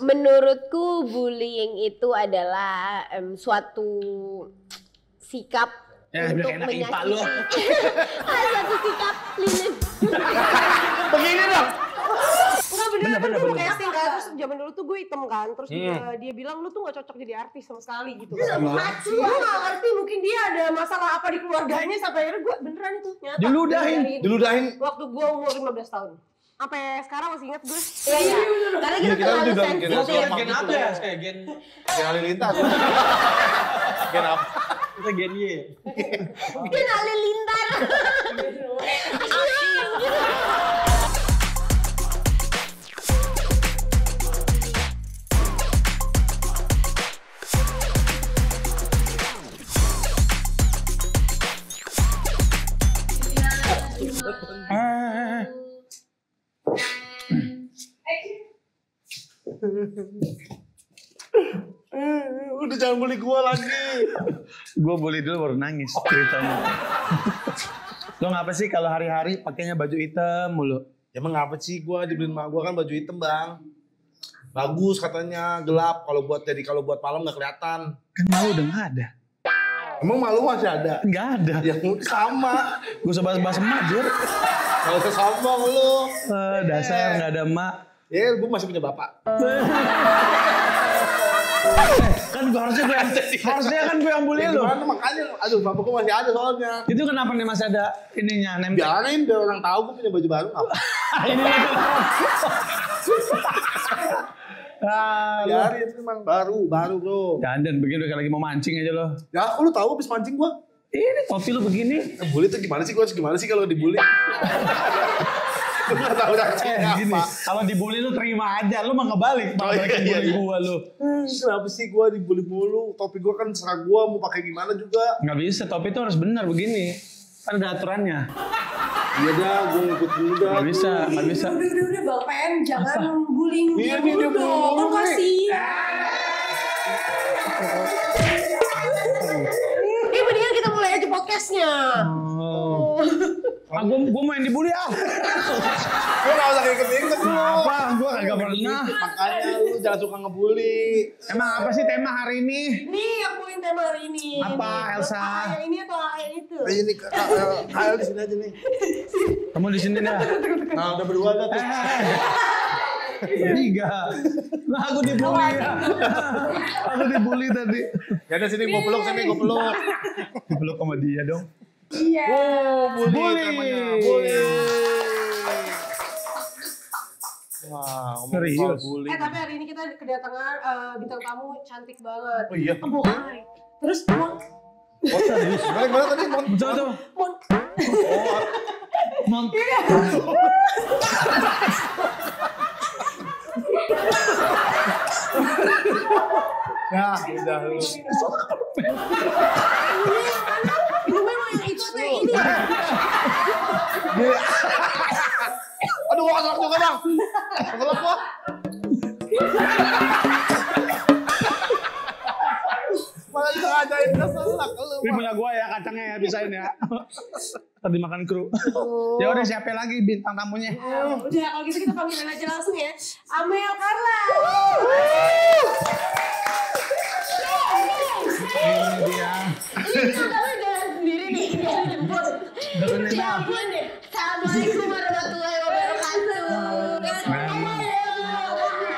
Menurutku bullying itu adalah suatu sikap untuk menyakiti. Suatu sikap lilin. Begini dong. Enggak bener kan gue mau casting kan, terus zaman dulu tuh gue hitam kan, terus dia bilang lu tuh gak cocok jadi artis sama sekali gitu. Gue gak ngerti, mungkin dia ada masalah apa di keluarganya sampai akhirnya gue beneran itu nyata. Diludahin. Waktu gue umur 15 tahun. Sampai sekarang masih ingat gue. Iya. Karena kita terlalu sensitif. Gen apa ya? Kayak gen halilintar. Gen apa? Kita gen Y. Gen halilintar. Udah jangan bully gue lagi. Gue bully dulu baru nangis ceritanya. Lo ngapa sih kalau hari-hari pakainya baju hitam mulu? Emang ngapa sih gue dibeliin mak gue kan baju hitam bang. Bagus katanya, gelap kalau buat malam nggak kelihatan. Kan malu udah nggak ada. Emang malu masih ada? Nggak ada. Ya sama. Gue sebahas emak Jur. Kalau sombong lu. Dasar nggak ada emak. Ya gue masih punya bapak. Kan gue harusnya kan gue yang bully lu. Makanya, aduh bapak gue masih ada soalnya. Itu kenapa nih masih ada ininya nempel? Biarin biar orang tahu gue punya baju baru. Ini Biarin itu memang baru bro. Dan begini kayak lagi mau mancing aja lo. Ya lu tahu habis mancing gue. Ini topi lu begini. Bully tuh gimana sih? Gue harus gimana sih kalau dibully? Gue gak tau Gini, kalau dibully lu terima aja, lu mah ngebalik. Bully gua lu. Kenapa sih gue dibully mulu? Topi gue kan serah gue mau pakai gimana juga. Nggak bisa, topi itu harus benar begini. Kan ada aturannya. Iya dah, gue ngikutin udah. Nggak bisa. Udah Bang Pen, jangan bullying dia dulu dong. Kan kasih. Mendingan kita mulai aja podcastnya. Gue main dibully Gue gak usah ikut-ikut lu. Apa? Gue kagak pernah. Makanya lu jangan suka ngebully. Emang apa sih tema hari ini? Nih yang poin tema hari ini. Apa Elsa? Yang ini atau yang itu? Ini Kael di sini aja nih. Kamu di sini dah. Nah udah berdua dah tuh. Tiga. Nah, aku dibully ya. Aku dibully tadi. Ya udah sini gue peluk. Dipeluk sama dia dong. Iya. Oh, bully. Wah, serius. Bully. Tapi hari ini kita kedatangan bintang tamu cantik banget. Oh iya. Terus Oh serius? Gimana tadi? Coba. Mon. Ya, udah lu. Lu memang yang itu atau yang ini? Aduh, gua keselak juga bang. Keselak gua. Malah disengajain keselak lu. Ini punya gua ya kacangnya ya, bisain ya. Tadi makan kru. Ya udah siapa lagi bintang tamunya? Udah kalau gitu kita panggilin aja langsung ya. Amel Carla. Ini dia. Ini kamu jalan sendiri nih, jangan jemput. Ya ampun deh. Assalamualaikum warahmatullahi wabarakatuh.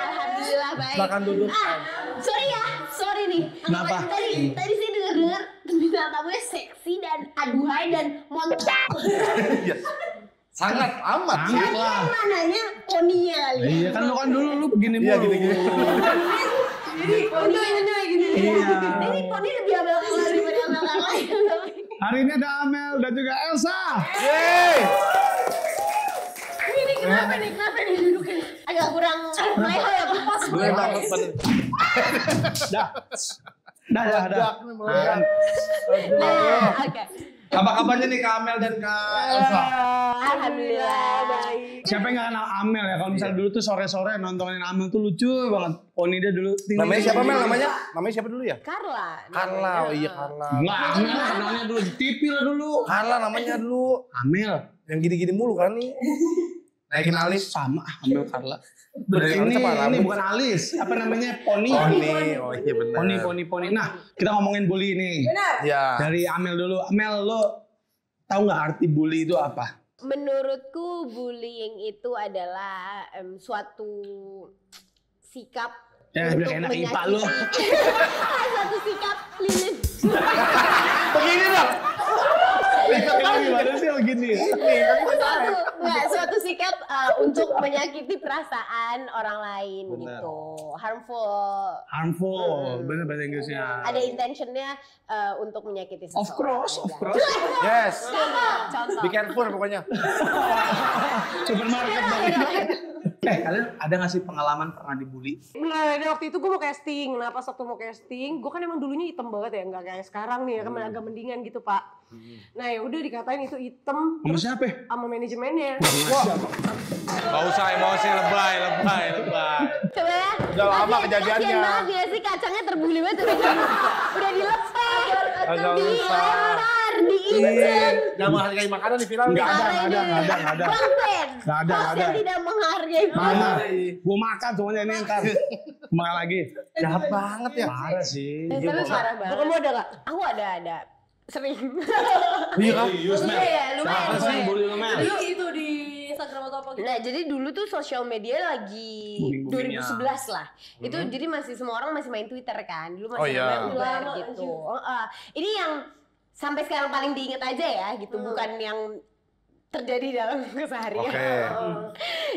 Alhamdulillah baik. Silakan duduk. Sorry nih. Kenapa? Tadi saya dengar bintang tamunya seksi dan aduhai dan montok. Sangat amat sih. Tadi kan mananya poninya kali. Iya kan lu begini mulu. Iya gini. Jadi poni gini. Ini poni lebih Amel Carla daripada Amel Carla. Hari ini ada Amel dan juga Elsa. Yeay. Ini kenapa nih duduknya? Agak kurang leho ya Pak. Boleh banget bener. Dah. Nah, oke. Apa kabarnya nih Kak Amel dan Kak Elsa? Alhamdulillah baik. Siapa yang gak kenal Amel ya? Kalau misalnya dulu tuh sore-sore nontonin Amel tuh lucu banget. Poni dia dulu tinggi. Namanya siapa Mel? Namanya siapa dulu ya? Carla. Carla. Oh iya Carla. Enggak, Amel kenalnya dulu di TV lah dulu. Carla namanya dulu. Amel. Yang gini-gini mulu kan nih. Naikin alis. Sama Amel Carla. Dari alis apa Ini rambut? bukan alis, apa namanya? Poni. Oh iya benar. Poni. Nah, kita ngomongin bully nih. Benar. Ya. Dari Amel dulu. Amel, lo tahu nggak arti bully itu apa? Menurutku bullying itu adalah suatu sikap Ya, untuk bilang enak menyakiti. IPA lo. Suatu sikap lilin. Begini dong. Gimana sih gini? Suatu sikap untuk menyakiti perasaan orang lain Benar. gitu. Harmful. Harmful, bener bahasa Inggrisnya. Ada intentionnya untuk menyakiti seseorang. Of course. Yes. Contoh. Be careful pokoknya. Supermarket banget. Kalian ada gak sih pengalaman pernah dibully? Nah, waktu itu gue mau casting. Nah, pas waktu mau casting, gue kan emang dulunya hitam banget ya, nggak kayak sekarang nih ya, kan agak mendingan gitu, Pak. Nah, ya udah dikatain itu hitam Sama siapa? sama manajemennya. Gak usah emosi lebay. Coba ya. Udah lama kejadiannya. Kasian banget ya sih kacangnya terbuli banget. Udah dilepas. Agak Dilempar. Diinjek. Jangan menghargai makanan di viral. Nggak ada. Bang Pen. Nggak ada. Yang tidak menghargai. Mana? Gue makan semuanya ini ntar. Makan lagi. Jahat banget ya. Parah sih. Tapi parah banget. Kamu ada gak? Aku ada. Sering. Iya kan? Iya, lumayan. Siapa sih yang bully lo, Mel? Dulu itu di Instagram atau apa gitu? Nah, jadi dulu tuh sosial media lagi Booming-boomingnya. 2011 lah. Itu jadi masih semua orang masih main Twitter kan. Dulu masih Oh, iya. namanya Twitter gitu. Ini yang sampai sekarang paling diinget aja ya gitu, bukan yang terjadi dalam keseharian. Oke.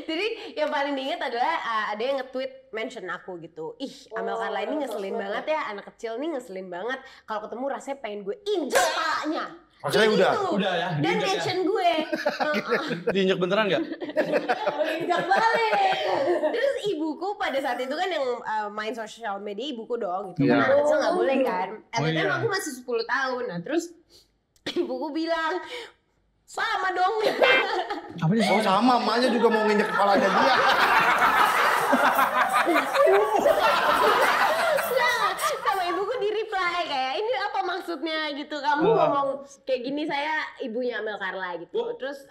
Jadi yang paling diinget adalah ada yang nge-tweet mention aku gitu. Ih, Amel Carla ini ngeselin banget ya, anak kecil nih ngeselin banget. Kalau ketemu rasanya pengen gue injek palanya. Akhirnya udah? Udah ya, Dan diinjek ya? mention gue. Diinjek beneran gak? Injak balik. Terus ibuku pada saat itu kan yang main sosial media ibuku dong gitu. Iya. Kan anak kecil nggak boleh kan. At the time iya. aku masih 10 tahun. Nah terus ibuku bilang sama dong. Apa nih? Oh sama, emaknya juga mau nginjek kepalanya dia. Nah, sama ibuku di reply kayak ini apa maksudnya gitu. Kamu ngomong kayak gini, saya ibunya Amel Carla gitu. Terus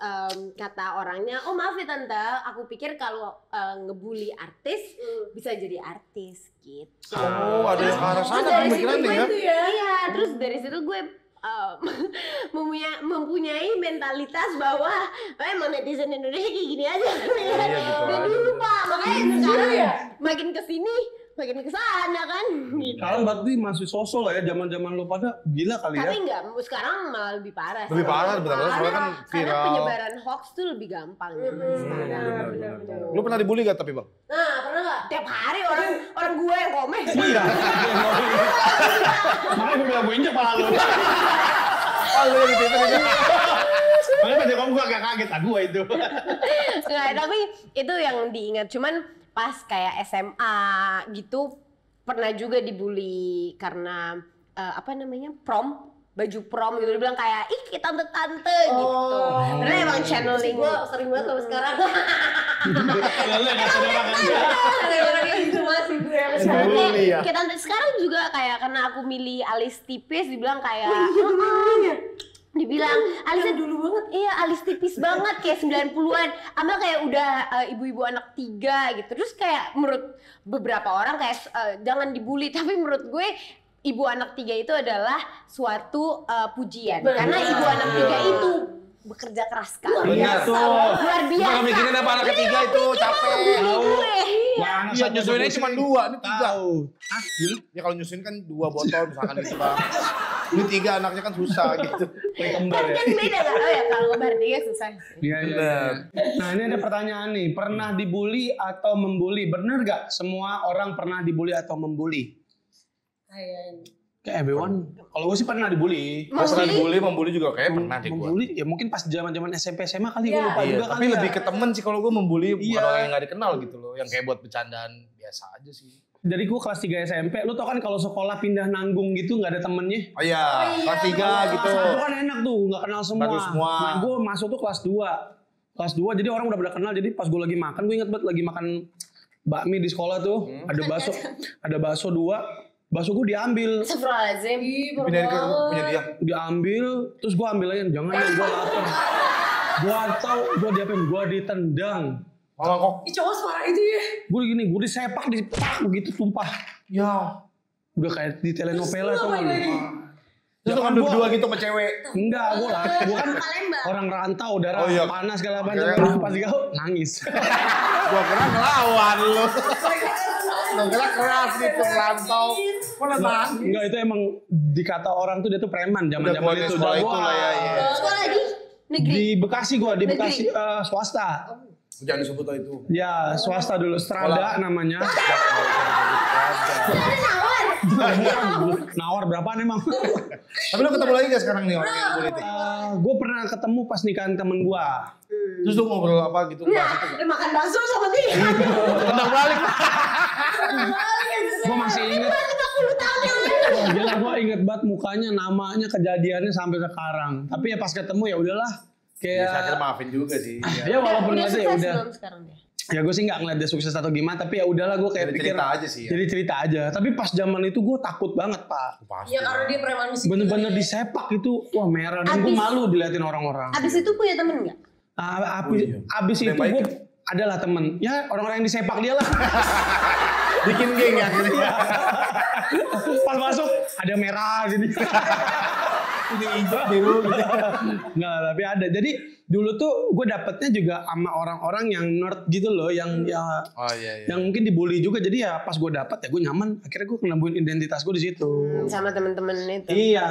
kata orangnya, oh maaf ya tante, aku pikir kalau ngebully artis bisa jadi artis gitu. Oh ada yang ke arah sana Dari pemikirannya situ ya. Iya, terus dari situ gue mempunyai mentalitas bahwa emang netizen Indonesia kayak gini aja. Iya, gitu Dan aja. dulu Pak, makanya sekarang makin kesini makin kesana kan. Gitu. Sekarang berarti masih sosol lah ya, zaman-zaman lo pada gila kali ya. Tapi enggak, sekarang malah lebih parah. sih. Lebih parah, benar-benar soalnya kan Karena viral. penyebaran hoax tuh lebih gampang gitu sekarang. Lu pernah dibully gak tapi bang? Nah, pernah nggak? Tiap hari orang gue yang komen. Iya. Makanya gue bilang gue injek pala lo. Oh lu yang di Twitter itu. Makanya pas dia ngomong gue agak kaget lah gue itu. Nggak, tapi itu yang diingat. Cuman pas kayak SMA gitu pernah juga dibully karena apa namanya baju prom gitu, dibilang kayak ih tante-tante gitu. Karena emang channeling. Gue sering banget sama sekarang. Lalu yang kasih orang aja. Orang kayak gitu masih gue yang Bully ya. Kayak tante sekarang juga kayak karena aku milih alis tipis dibilang kayak dibilang alisnya dulu banget, iya alis tipis banget kayak 90-an. Amel kayak udah ibu-ibu anak 3 gitu. Terus kayak menurut beberapa orang kayak jangan dibully, tapi menurut gue ibu anak 3 itu adalah suatu pujian. Karena ibu anak 3 itu bekerja keras sekali. Benar tuh. Luar biasa. Bukan mikirin apa anak ketiga itu capek. Gue. Wah, Iya nyusuinnya cuma 2, ini 3. Tahu. Ya kalau nyusuin kan 2 botol misalkan gitu bang. Ini 3 anaknya kan susah gitu. Kayak kembar ya. Kan beda kan? Oh ya kalau kembar 3 susah sih. Iya. Nah ini ada pertanyaan nih, pernah dibully atau membuli? Bener gak semua orang pernah dibully atau membuli? Kayak everyone. Kalau gue sih pernah dibully. Pas pernah dibully, membully juga kayak pernah deh gue. Membully ya mungkin pas zaman-zaman SMP SMA kali gue lupa Iya, juga tapi kali lebih ya. ke temen sih kalau gue membully bukan Iya. orang yang gak dikenal gitu loh. Yang kayak buat bercandaan biasa aja sih. Dari gue kelas 3 SMP, lu tau kan kalau sekolah pindah nanggung gitu gak ada temennya. Oh iya, kelas 3 gitu. Itu kan enak tuh, gak kenal semua. Bagus semua. Nah gue masuk tuh kelas 2. Kelas 2 jadi orang udah pada kenal, jadi pas gue lagi makan, gue inget banget lagi makan bakmi di sekolah tuh. Ada bakso 2, bakso gue diambil. Astagfirullahaladzim. Pindahin ke punya dia. Diambil, terus gue ambil aja, jangan ya gue lapar. Gua diapain? Gua ditendang. Malah kok. Ih cowok suara itu ya. Gue disepak, begitu tumpah. Ya. Udah kayak di telenovela tuh. Terus kan berdua gitu sama cewek. Enggak, gue kan orang rantau, udara panas segala macam. Pas digaul nangis. Gua kira ngelawan lu. Gua kira keras gitu rantau. Kok nangis? Enggak, itu emang dikata orang tuh dia tuh preman zaman-zaman itu. Sekolah itu lah ya. Sekolah lagi negeri. Di Bekasi gua, di Bekasi swasta. Jangan disebut itu. Ya, swasta dulu, Strada namanya. Nawar berapaan emang? Tapi lu ketemu lagi gak sekarang nih orang yang politik? Gue pernah ketemu pas nikahan temen gue. Terus lu ngobrol apa gitu? Makan bakso sama dia. Tendang balik. Gue masih inget. 50 tahun yang lalu. Wah, gila, gue inget banget mukanya, namanya, kejadiannya sampai sekarang. Tapi ya pas ketemu ya udahlah. Kayak. Saya kira maafin juga sih. Ya walaupun aja ya udah. Ya gue sih nggak ngeliat dia sukses atau gimana, tapi ya udahlah gue kayak pikir cerita aja sih. Jadi cerita aja. Tapi pas zaman itu gue takut banget Pak. Ya karena dia preman musik. Bener-bener disepak itu, wah merah dan gue malu diliatin orang-orang. Abis itu punya temen nggak? Abis itu gue adalah temen. Ya orang-orang yang disepak dia lah. Bikin geng ya akhirnya. Pas masuk ada merah gini. Ini hijau biru gitu. Nggak, tapi ada. Jadi dulu tuh gue dapetnya juga sama orang-orang yang nerd gitu loh, yang yang mungkin dibully juga. Jadi ya pas gue dapet ya gue nyaman. Akhirnya gue nemuin identitas gue di situ. Sama temen-temen itu. Iya,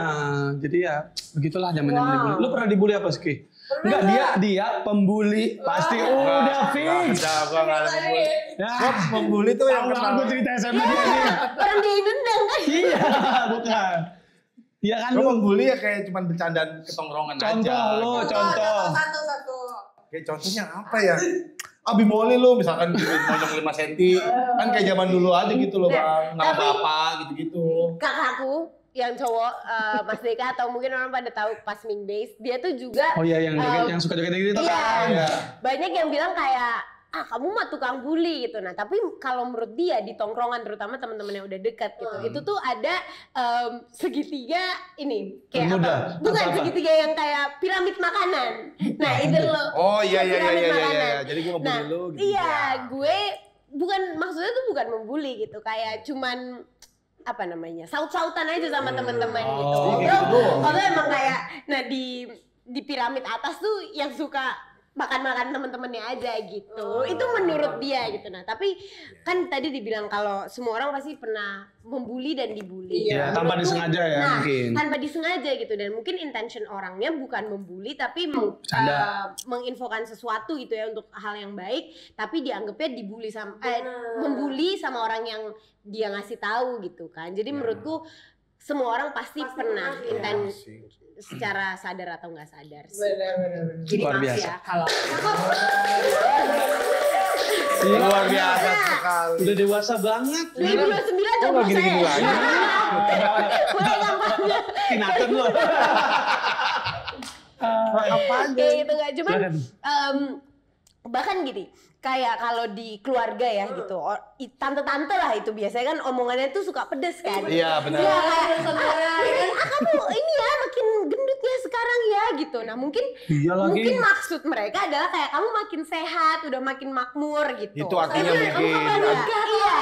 jadi ya begitulah zaman-zaman dibully. Lu pernah dibully apa sih? Enggak, dia pembuli pasti. Udah fix. Gue nggak ada membuli. Ya, Membuli tuh yang kenal. gue cerita SMA dia nih. Orang dia nendang kan? Iya, bukan. Iya kan Lu lu. membuli ya kayak cuma bercandaan ketongkrongan aja. Contoh lu, contoh. Satu. Kayak contohnya apa ya? Abi Moli lu misalkan monyong 5 cm. Kan kayak zaman dulu aja gitu loh Bang. Nggak apa-apa gitu-gitu. Kakakku yang cowok Mas Deka atau mungkin orang pada tahu pas Ming Base, dia tuh juga Oh iya yang suka joget gitu iya, kan. banyak yang bilang kayak kamu mah tukang bully gitu. Nah tapi kalau menurut dia di tongkrongan terutama teman-teman yang udah dekat gitu, itu tuh ada segitiga ini kayak Muda. apa? Bukan apa? segitiga yang kayak piramid makanan. Nah itu loh. Oh iya. Piramid makanan. Jadi gue ngebully lu gitu. Iya, gue bukan maksudnya tuh bukan membuli gitu, kayak cuman apa namanya, saut-sautan aja sama teman-teman gitu. Kalau emang kayak, nah di piramid atas tuh yang suka makan-makan temen-temennya aja gitu. Itu menurut dia gitu. Nah tapi kan tadi dibilang kalau semua orang pasti pernah membuli dan dibully. Iya, tanpa disengaja ya mungkin. Tanpa disengaja gitu, dan mungkin intention orangnya bukan membuli tapi menginfokan sesuatu gitu ya untuk hal yang baik, tapi dianggapnya dibully sama membuli sama orang yang dia ngasih tahu gitu kan. Jadi menurutku semua orang pasti pernah secara sadar atau nggak sadar sih. Benar. Jadi Luar maaf biasa. ya kalau Luar biasa sekali. Udah dewasa banget. 2029 coba gini-gini saya. lagi. Mulai kampanye. Tindakan lu. Apaan? Kayak gitu nggak, cuman Silakan. bahkan gini, kayak kalau di keluarga ya gitu, tante-tante lah itu biasanya kan omongannya tuh suka pedes kan. Iya benar. Iya kayak kamu ini ya makin gendut ya sekarang ya gitu. Nah mungkin mungkin maksud mereka adalah kayak kamu makin sehat, udah makin makmur gitu. Itu artinya mungkin. Iya.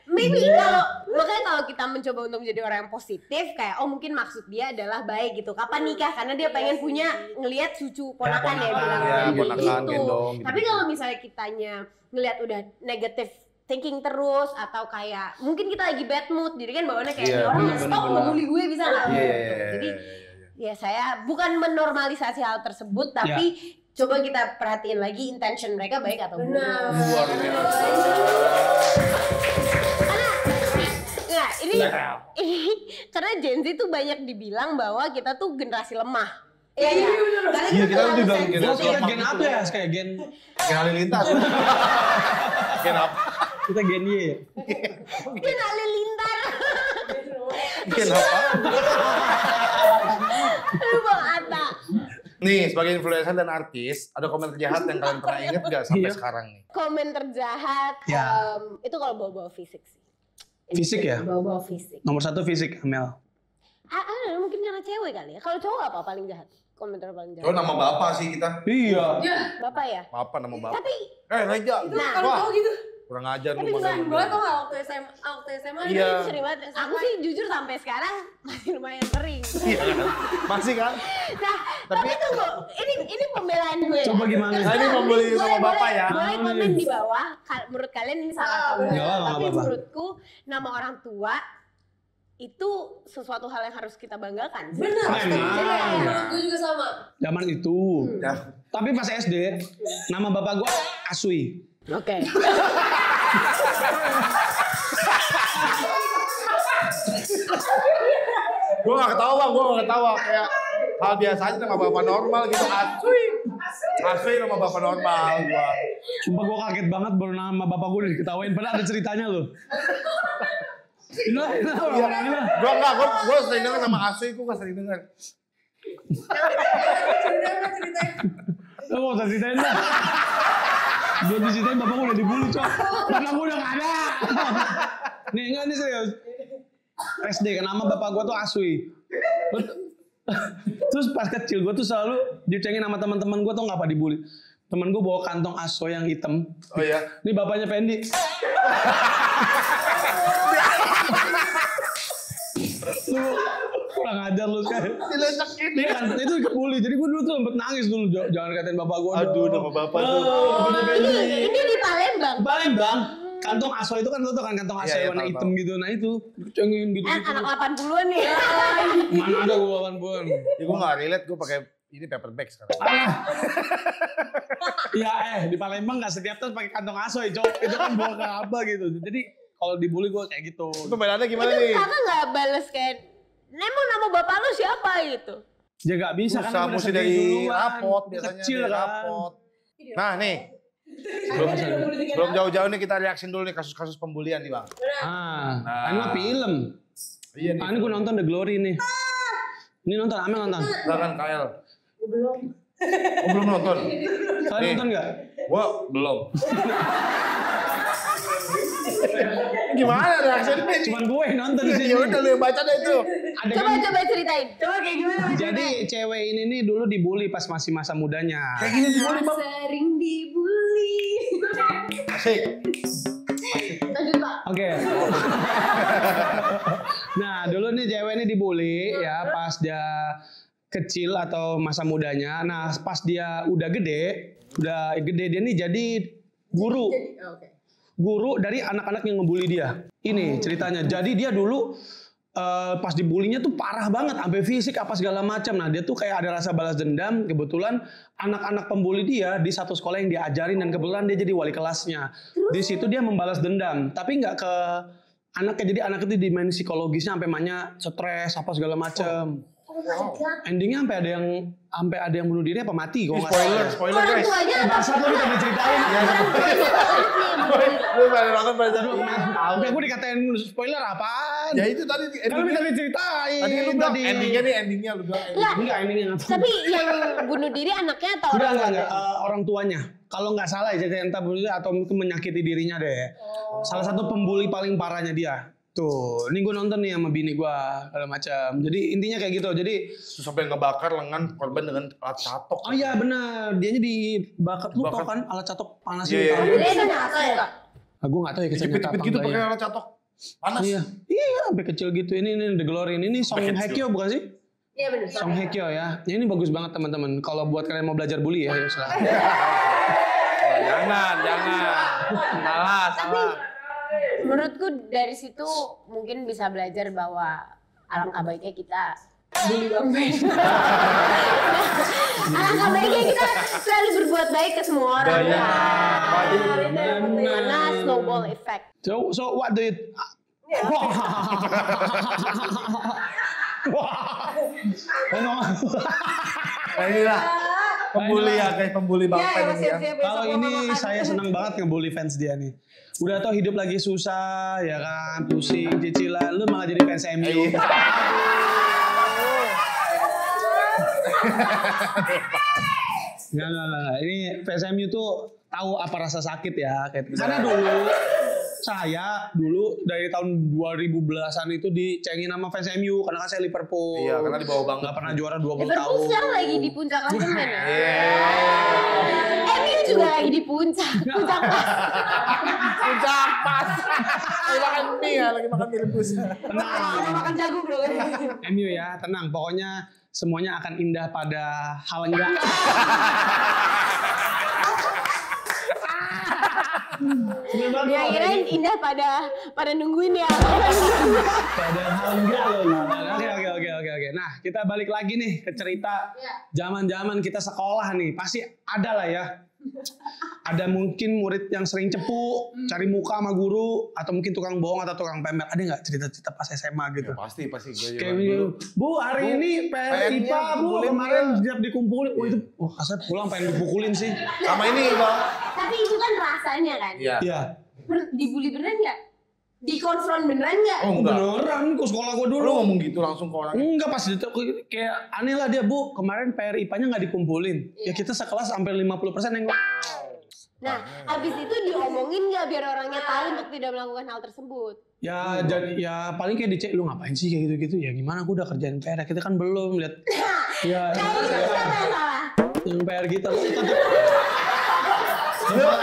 Maybe kalau makanya kalau kita mencoba untuk menjadi orang yang positif, kayak mungkin maksud dia adalah baik gitu. Kapan nikah? Karena dia pengen punya ngelihat cucu ponakan ya bilang ponakan, gitu. gendong, gitu. Tapi kalau misalnya kitanya ngelihat udah negative thinking terus, atau kayak mungkin kita lagi bad mood, jadi kan bawaannya kayak orang stop ngebully gue bisa nggak? Jadi ya saya bukan menormalisasi hal tersebut, tapi coba kita perhatiin lagi intention mereka baik atau buruk. Luar biasa. Ini karena Gen Z tuh banyak dibilang bahwa kita tuh generasi lemah. Iya. Karena Iya, kita tuh bilang Generasi gen apa ya? Kayak gen halilintar. Gen apa? kita gen Y. Gen halilintar. Gen apa? Aduh Bang Atta. Nih, sebagai influencer dan artis, ada komentar jahat yang kalian pernah inget gak sampai sekarang nih? Komentar jahat, itu kalau bawa-bawa fisik sih. Fisik ya? Bawa-bawa fisik. Nomor 1 fisik, Amel. Mungkin karena cewek kali ya. Kalau cowok apa paling jahat? Komentar paling jahat. Oh nama bapak sih kita. Iya. Bapak ya? Bapak nama bapak. Tapi Reja. Nah, Kalau cowok gitu. Kurang ajar Tapi lu. sering banget tau gak waktu SMA. Iya. sering banget. Aku sih jujur sampai sekarang masih lumayan sering. Iya kan? Masih kan? Nah, tapi tunggu, ini pembelaan gue. Coba gimana? Nah, ini membeli sama bapak ya. Boleh komen di bawah. Menurut kalian ini salah atau enggak? Enggak, enggak Tapi apa-apa. menurutku nama orang tua itu sesuatu hal yang harus kita banggakan. Bener. Memang. Menurut gue juga sama. Zaman itu. Ya. Tapi pas SD, nama bapak gua Asui. Oke. Gue gak ketawa, kayak hal biasa aja nama bapak normal gitu. Asui nama bapak normal gua. Sumpah gua kaget banget baru nama bapak gua udah diketawain. Padahal ada ceritanya loh. Ini orang-orangnya. Gue sering denger nama Asui, gue gak sering denger. Ceritain. Lo gak usah ceritain dah. Belum diceritain bapak gua udah dibully cok. Bapak gua udah gak ada. Nih enggak nih serius. SD kan nama bapak gua tuh Asui. Terus pas kecil gua tuh selalu dicengin sama teman-teman gua tuh ngapa dibully. Temen gua bawa kantong aso yang hitam. Oh iya? Ini bapaknya Fendi. Lu kurang ajar lu sekarang. Dilecakin Iya kan, itu kebuli. Jadi gue dulu tuh sempet nangis dulu. Jangan katain bapak gue. Aduh, nama bapak tuh. Bapaknya Fendi. Ini di Palembang. Palembang. Kantong aso itu kan lu tuh kan kantong aso Iya, iya, warna tahu, hitam tahu. gitu. Nah itu cengin gitu. Anak 80-an nih. Mana ada gue 80-an. Ya gue gak relate, gue pakai ini paper bag sekarang. Iya di Palembang gak setiap tas pakai kantong aso ya cok. Itu kan bawa ke apa gitu. Jadi kalau dibully gue kayak gitu. Itu pembelaannya gimana Itu nih? kakak nggak bales kayak, emang nama bapak lu siapa gitu? Ya gak bisa kan. Usaha aku udah mesti sedih dari duluan. rapot biasanya. Kecil dari kan. rapot. Nah nih, sebelum jauh-jauh nih kita reaksin dulu nih kasus-kasus pembulian nih bang. Nah, ini mah film. Iya nih. Ini gue nonton The Glory nih. Ini nonton, Amel nonton. Silakan KL. Belum. Oh belum nonton? Kalian Nih. nonton gak? Gua belum. Gimana reaksinya? Cuman gue yang nonton di sini. Ya udah lu yang baca deh itu. Ada Coba kan- coba ceritain. Coba kayak gimana? Jadi cewek ini nih dulu dibully pas masih masa mudanya. Kayak gini dibully bang. Sering dibully. Asik. Lanjut Pak. Oke. Nah, dulu nih cewek ini dibully ya pas dia kecil atau masa mudanya. Nah, pas dia udah gede dia nih jadi guru. Oke. Guru dari anak-anak yang ngebully dia. Ini ceritanya. Jadi dia dulu pas dibulinya tuh parah banget, sampai fisik apa segala macam. Nah dia tuh kayak ada rasa balas dendam. Kebetulan anak-anak pembuli dia di satu sekolah yang diajarin dan kebetulan dia jadi wali kelasnya. Di situ dia membalas dendam, tapi nggak ke anaknya. Jadi anak itu dimensi psikologisnya sampai mainnya stres apa segala macam. Endingnya sampai ada yang bunuh diri apa mati? Kalau nggak salah. Spoiler Orang guys. tuanya Bangsat lu kita diceritain. Lu pada nonton pada jam. Udah gue dikatain spoiler apaan? Ya itu tadi Kan minta diceritain. Tadi lu bilang endingnya nih, endingnya lu bilang. Enggak, Enggak, endingnya nggak tahu. tapi yang bunuh diri anaknya atau Enggak, orang enggak. Orang tuanya. Kalau nggak salah ya, entah bunuh diri atau mungkin menyakiti dirinya deh. Salah satu pembuli paling parahnya dia. Tuh, ini gue nonton nih sama bini gue, segala macam. Jadi intinya kayak gitu. Jadi Terus sampai ngebakar lengan korban dengan alat catok. oh iya benar, dianya dibakar. Lu tau kan alat catok panas Iya, itu. iya, Dia kan nyata ya? Gue nggak tahu ya kecilnya Jepit-jepit gitu pakai alat catok. Panas. Iya, sampai kecil gitu. Ini The Glory ini Song Sampai Hye kecil. Kyo bukan sih? Iya benar. Song Hye Kyo ya. Ini bagus banget teman-teman. Kalau buat kalian mau belajar bully ya, silakan. Jangan. Salah. Menurutku dari situ mungkin bisa belajar bahwa alangkah baiknya kita bully Bang Ben. Alangkah baiknya kita selalu berbuat baik ke semua orang. Karena snowball effect. So what do you? Nah inilah pembuli ya guys, pembuli Bang Ya, Pen ya, ini ya. siap-siap. Kalau ini saya senang banget ngebully fans dia nih. Udah tau hidup lagi susah, ya kan, pusing, cicilan, lu malah jadi fans MU. Iya. Enggak. Ini fans MU tuh tahu apa rasa sakit ya. Karena dulu Saya dulu dari tahun 2010-an itu dicengin sama fans MU karena kan saya Liverpool. Iya, karena di bawah banget. Nggak pernah juara 20 Liverpool tahun. sekarang lagi di puncak klasemen ya. Iya. MU juga lagi di puncak pas. Puncak pas. Lagi makan mie ya, lagi makan mie rebus. Sama makan jagung dong. MU ya, tenang. Pokoknya semuanya akan indah pada hal enggak. Ya kirain indah pada nungguin ya. Pada hal enggak loh. Oke. Nah, kita balik lagi nih ke cerita zaman-zaman kita sekolah nih. Pasti ada lah ya. Ada mungkin murid yang sering cepu, cari muka sama guru, atau mungkin tukang bohong atau tukang pamer. Ada nggak cerita-cerita pas SMA gitu? Ya, pasti. Kayak gitu. Bu, hari ini PR IPA, Bu, kemarin siap dikumpulin. Oh itu, kasar pulang pengen dipukulin sih. Sama ini, Bang. Tapi itu kan rasanya kan. Iya. Dibully beneran nggak? Dikonfront beneran nggak? Oh, enggak. Beneran, ke sekolah gue dulu. Lu ngomong gitu langsung ke orang. Enggak, pas itu kayak aneh lah dia, Bu, kemarin PR IPA-nya nggak dikumpulin. Ya kita sekelas sampai 50% yang Nah, habis itu diomongin nggak biar orangnya tahu untuk tidak melakukan hal tersebut? ya jadi ya paling kayak dicek, lu ngapain sih kayak gitu-gitu. Ya gimana, gue udah kerjain PR, kita kan belum lihat. Ya, Siapa yang salah? yang PR kita.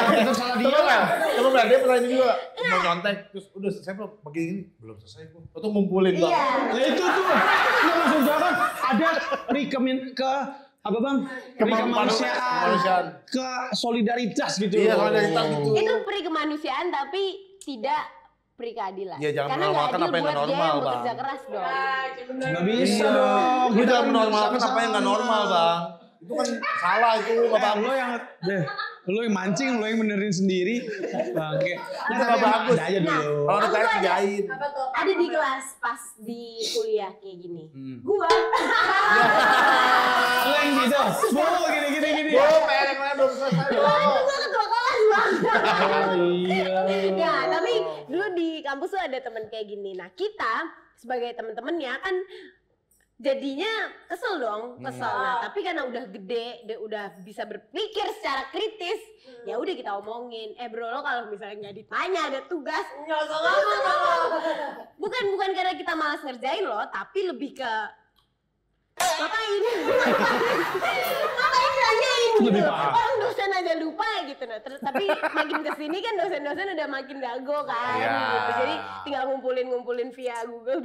Itu salah dia lah. Coba berarti dia pernah ini juga. Mau nyontek, terus udah selesai belum? Pagi ini belum selesai kok. Itu ngumpulin, Bang. Iya. Nah itu tuh, lu langsung jangan ada rekemin ke apa bang? Kemanusiaan. Ke solidaritas gitu. Iya, solidaritas gitu. Itu peri kemanusiaan tapi tidak peri keadilan. Iya, jangan karena nggak menormalkan adil apa yang buat nggak dia normal, yang Bang. bekerja keras dong. Nggak bisa Iya. dong. Lu Kita jangan kan menormalkan apa yang nggak normal, Bang. Itu kan salah itu, Bapak. Lo yang lo yang mancing, lo yang benerin sendiri. Bangke. Itu nggak bagus. Ada aja dulu. Kalau ada saya kerjain. Ada di kelas pas di kuliah kayak gini. Gua Lo yang gitu. Bu, gini. PR yang mana belum selesai. gua ketua kelas bang. Iya. Ya tapi dulu di kampus tuh ada teman kayak gini. Nah kita sebagai teman-temannya kan jadinya kesel dong, Nah, tapi karena udah gede, udah bisa berpikir secara kritis, ya udah kita omongin. Bro, lo kalau misalnya nggak ditanya ada tugas, bukan karena kita malas ngerjain lo, tapi lebih ke ngapain nanyain gitu. Lebih paham. Orang dosen aja lupa gitu. Nah, tapi makin kesini kan dosen-dosen udah makin jago kan, Iya. gitu. Jadi tinggal ngumpulin via Google.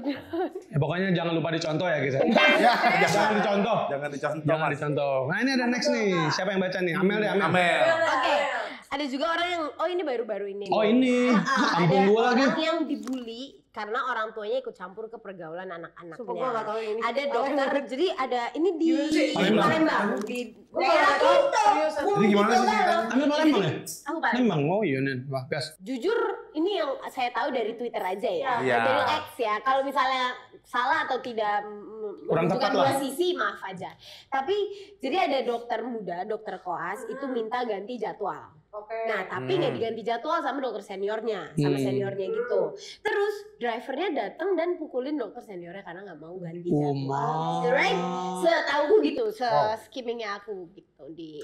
Ya, pokoknya jangan lupa dicontoh ya guys. Ya, Jangan dicontoh. Jangan dicontoh. Jangan Mas. dicontoh. Nah ini ada next nih. Siapa yang baca nih? Amel deh, Amel. Amel. Oke, ada juga orang yang, ini baru-baru ini. Oh ini, kampung ada gua lagi. orang yang dibully karena orang tuanya ikut campur ke pergaulan anak-anaknya. Sumpah gua nggak tahu ini. Ada dokter, jadi ada ini di Palembang. Palembang, di daerah itu. Jadi gimana sih ceritanya? Amel Palembang ya? Aku Palembang. Palembang, oh iya nih, wah gas. Jujur, ini yang saya tahu dari Twitter aja ya, Iya. dari X ya. Kalau misalnya salah atau tidak Kurang menunjukkan tepat dua lah. sisi, maaf aja. Tapi jadi ada dokter muda, dokter koas itu minta ganti jadwal. Nah, tapi nggak diganti jadwal sama dokter seniornya, sama seniornya gitu. Terus drivernya datang dan pukulin dokter seniornya karena nggak mau ganti jadwal. Right? Setahu gitu, skimmingnya aku gitu di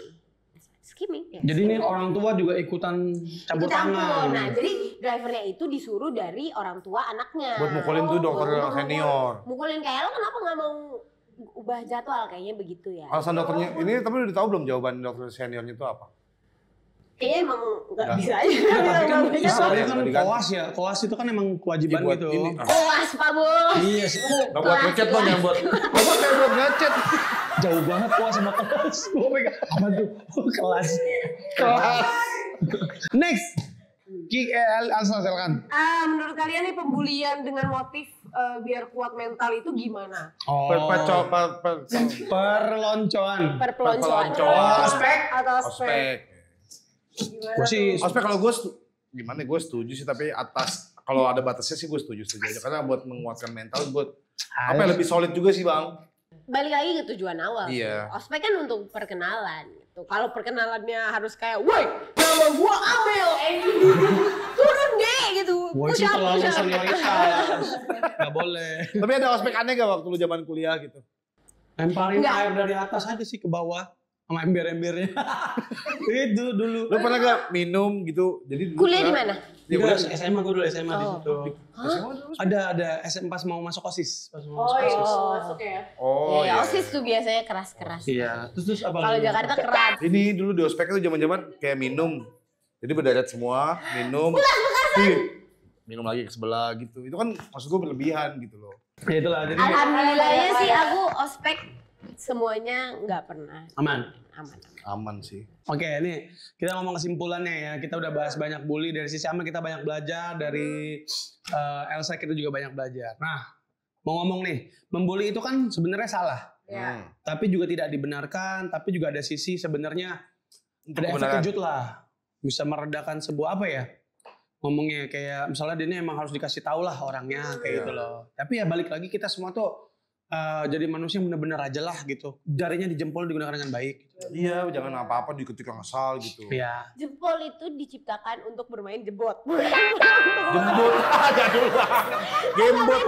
skimming. Ya, Jadi ini skimming. orang tua juga ikutan campur Ikut campur. tangan. Nah, jadi drivernya itu disuruh dari orang tua anaknya. Buat mukulin tuh dokter Untuk senior. Mukulin kayak lo kenapa nggak mau ubah jadwal kayaknya begitu ya? Alasan dokternya ini tapi udah tahu belum jawaban dokter seniornya itu apa? Kayaknya emang nggak Nggak. bisa aja. Ya, tapi kan Nggak bisa. istilahnya kan Diganti. koas ya. Koas itu kan emang kewajiban Buat gitu. ini. Koas Pak Bos. Iya sih. Gak buat ngechat dong, yang buat. Gak buat ngechat. Jauh banget koas sama kelas. Gue pegang apa tuh? Oh, kelas. Next. Alsa silakan. Menurut kalian nih pembulian dengan motif biar kuat mental itu gimana? Oh. Perloncoan. Perpeloncoan. Ospek. Atau Ospek. Gimana Gue sih Ospek kalau gue gimana? Gue setuju sih, tapi atas kalau ada batasnya sih gue setuju aja. Karena buat menguatkan mental, buat apa yang lebih solid juga sih bang. Balik lagi ke tujuan awal. Iya. Ospek kan untuk perkenalan gitu. Kalau perkenalannya harus kayak, woi, nama gua Amel, turun deh gitu. Gue sih terlalu senioritas. Gak boleh. Tapi ada ospek aneh gak waktu lu zaman kuliah gitu? Lemparin Nggak. air dari atas aja sih ke bawah. Sama ember-embernya. Itu dulu. Lu pernah gak minum gitu? Jadi dulu Kuliah di kan mana? Dia Enggak, boleh. SMA gue dulu SMA di situ. Ada SM pas mau masuk OSIS. Pas mau masuk OSIS. masuk ya. Oh ya, iya. OSIS tuh biasanya keras-keras. Iya. Terus apa Kalau lagi? Jakarta keras. Ini dulu di ospek itu zaman-zaman kayak minum. Jadi berdarat semua, minum. Minum lagi ke sebelah gitu. Itu kan maksud gue berlebihan gitu loh. Ya itulah. Jadi Alhamdulillahnya sih aku ospek semuanya nggak pernah. aman. Aman. Aman sih. Oke, ini kita ngomong kesimpulannya ya. Kita udah bahas banyak bully dari sisi Amel, kita banyak belajar dari Elsa, kita juga banyak belajar. Nah, mau ngomong nih, membuli itu kan sebenarnya salah, Ya. tapi juga tidak dibenarkan. Tapi juga ada sisi sebenarnya Untuk ada efek kebenaran. kejut lah, bisa meredakan sebuah apa ya? Ngomongnya kayak misalnya dia ini emang harus dikasih tahu lah orangnya kayak gitu loh. Tapi ya balik lagi kita semua tuh jadi manusia yang bener-bener aja lah gitu. Jarinya di jempol digunakan dengan baik. Iya, jangan apa-apa diketik yang asal gitu. Iya. Jempol itu diciptakan untuk bermain jebot. Jembut, jadul banget. Gembot.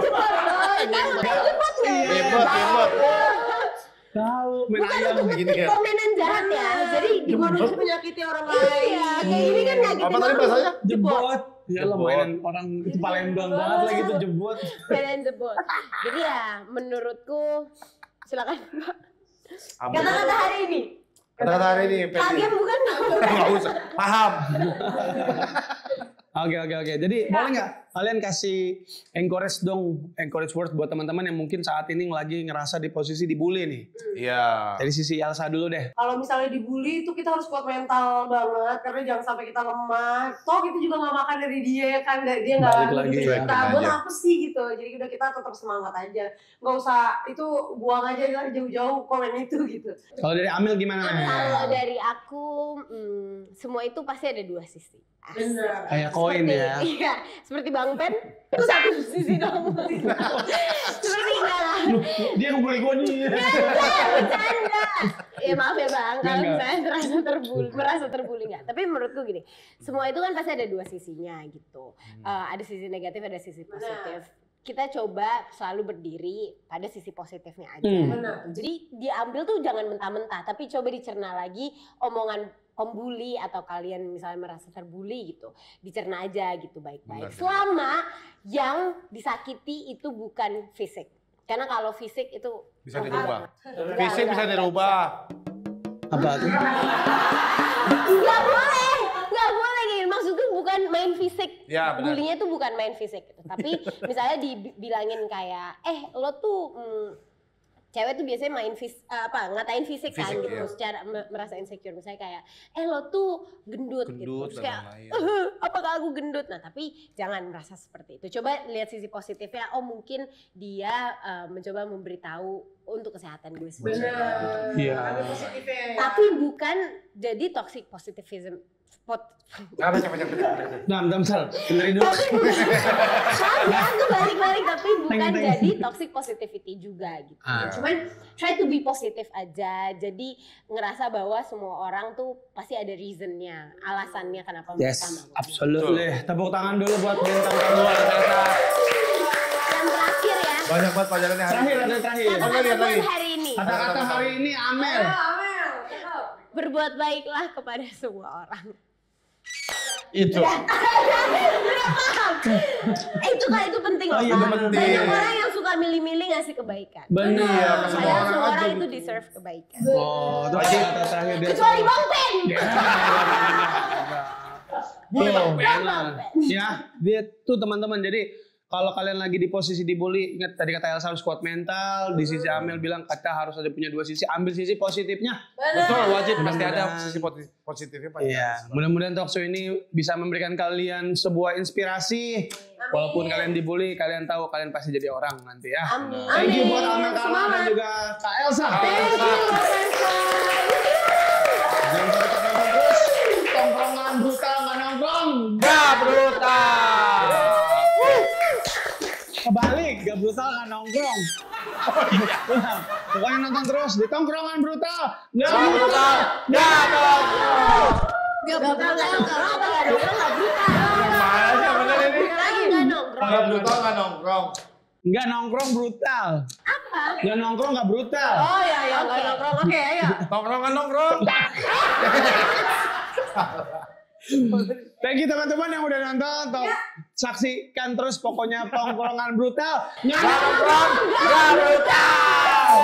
Gembot. Tahu main ayam. Begini ya. Permainan jahat ya. Jadi Gimana sih menyakiti orang lain? Iya, kayak gini kan nyakitin Apa tadi orang. bahasanya? Jebot. Ya lo Jebot. mainan orang itu Palembang banget lagi tuh jebot. Permainan jebot. Jadi ya menurutku silakan. Aman. Kata-kata hari ini. Kata-kata hari ini, Peti. Kaget bukan? Nggak usah. Paham. Oke. Jadi boleh nggak kalian kasih encourage word buat teman-teman yang mungkin saat ini lagi ngerasa di posisi dibully nih. Iya. Dari sisi Elsa dulu deh. Kalau misalnya dibully itu kita harus kuat mental banget karena jangan sampai kita lemah. Toh kita juga nggak makan dari dia kan, dia nggak Balik lagi nuduh ya. kita. Cuekin Buat aja. apa sih gitu? Jadi udah kita tetap semangat aja. Nggak usah itu buang aja lah jauh-jauh komen itu gitu. Kalau dari Amel gimana? Kalau dari aku, semua itu pasti ada dua sisi. Asik. Benar. Kayak koin ya. Iya, seperti Bang Pen, itu satu sisi dong. Seperti enggak lah. Dia ngebully gue nih. Bercanda. Ya maaf ya Bang, kalau Enggak. misalnya merasa terbully nggak. Tapi menurutku gini, semua itu kan pasti ada dua sisinya gitu. Ada sisi negatif, ada sisi positif. Kita coba selalu berdiri pada sisi positifnya aja. Benar. Jadi diambil tuh jangan mentah-mentah, tapi coba dicerna lagi omongan pembuli atau kalian misalnya merasa terbuli gitu, dicerna aja gitu baik-baik. Benar. Selama yang disakiti itu bukan fisik, karena kalau fisik itu Bisa dirubah. Enggak, Fisik bisa enggak. dirubah. Apa tuh? Nggak boleh gitu. Maksudku bukan main fisik. Ya, benar. Bulinya tuh bukan main fisik gitu. Tapi misalnya dibilangin kayak, lo tuh cewek tuh biasanya main ngatain fisik kan Fisik, gitu, iya. secara merasa insecure. Misalnya kayak, lo tuh gendut gitu. Gendut Terus dan kayak, lain-lain. apakah aku gendut? Nah tapi jangan merasa seperti itu. Coba lihat sisi positifnya. Oh mungkin dia mencoba memberitahu untuk kesehatan gue sendiri. Benar. Iya. Ada positifnya ya. Tapi bukan jadi toxic positivism. Jangan capek-capek. Bentar, dengerin dulu. Ya, aku balik-balik tapi bukan Thank you. jadi toxic positivity juga gitu. Cuman try to be positive aja. Jadi ngerasa bahwa semua orang tuh pasti ada reasonnya, alasannya kenapa Yes, mereka mau. absolutely. Tepuk tangan dulu buat bintang kedua. Yang terakhir ya. Banyak banget pelajarannya hari Terakhir, ini. ada terakhir. Kata-kata lihat lagi. buat hari ini. Kata-kata hari ini Amel. Amel, cakep. Berbuat baiklah kepada semua orang. Itu. Itu penting loh. Oh iya, Pak. itu penting. Banyak orang yang suka milih-milih ngasih kebaikan. Benar. Iya, ke semua Padahal orang semua aja orang itu gitu. deserve kebaikan. Oh, itu kata terakhir dia. Kecuali Bang Pen. Tuh, benar. Ya, dia tuh teman-teman. Jadi kalau kalian lagi di posisi dibully, ingat tadi kata Elsa harus kuat mental. Di sisi Amel bilang kata harus ada punya dua sisi. Ambil sisi positifnya. Betul, wajib pasti ada Mudah-mudahan. sisi positifnya pasti. Iya, mudah-mudahan talk show ini bisa memberikan kalian sebuah inspirasi. Walaupun kalian dibully, kalian tahu kalian pasti jadi orang nanti ya. Amin. Thank you buat Amel Karma dan Semangat. juga Kak Elsa. Thank you, Elsa. Jangan lupa tetap nonton terus. Tongkrongan brutal nggak nongkrong. Gak brutal. Kebalik, gak brutal nggak nongkrong. Ulang. Pokoknya nonton terus di Tongkrongan Brutal. Nggak brutal. Gak nongkrong. Gak brutal, gak nongkrong. Gak brutal. Gimana sih bener ini? Lagi gak nongkrong. Gak brutal, gak nongkrong. Nggak nongkrong brutal. Apa? Nggak nongkrong nggak brutal. Oh iya, iya, nggak nongkrong. Oke, ayo. Nongkrong, gak nongkrong. Thank you teman-teman yang udah nonton. Saksikan terus pokoknya tongkrongan brutal. Nongkrong gak brutal.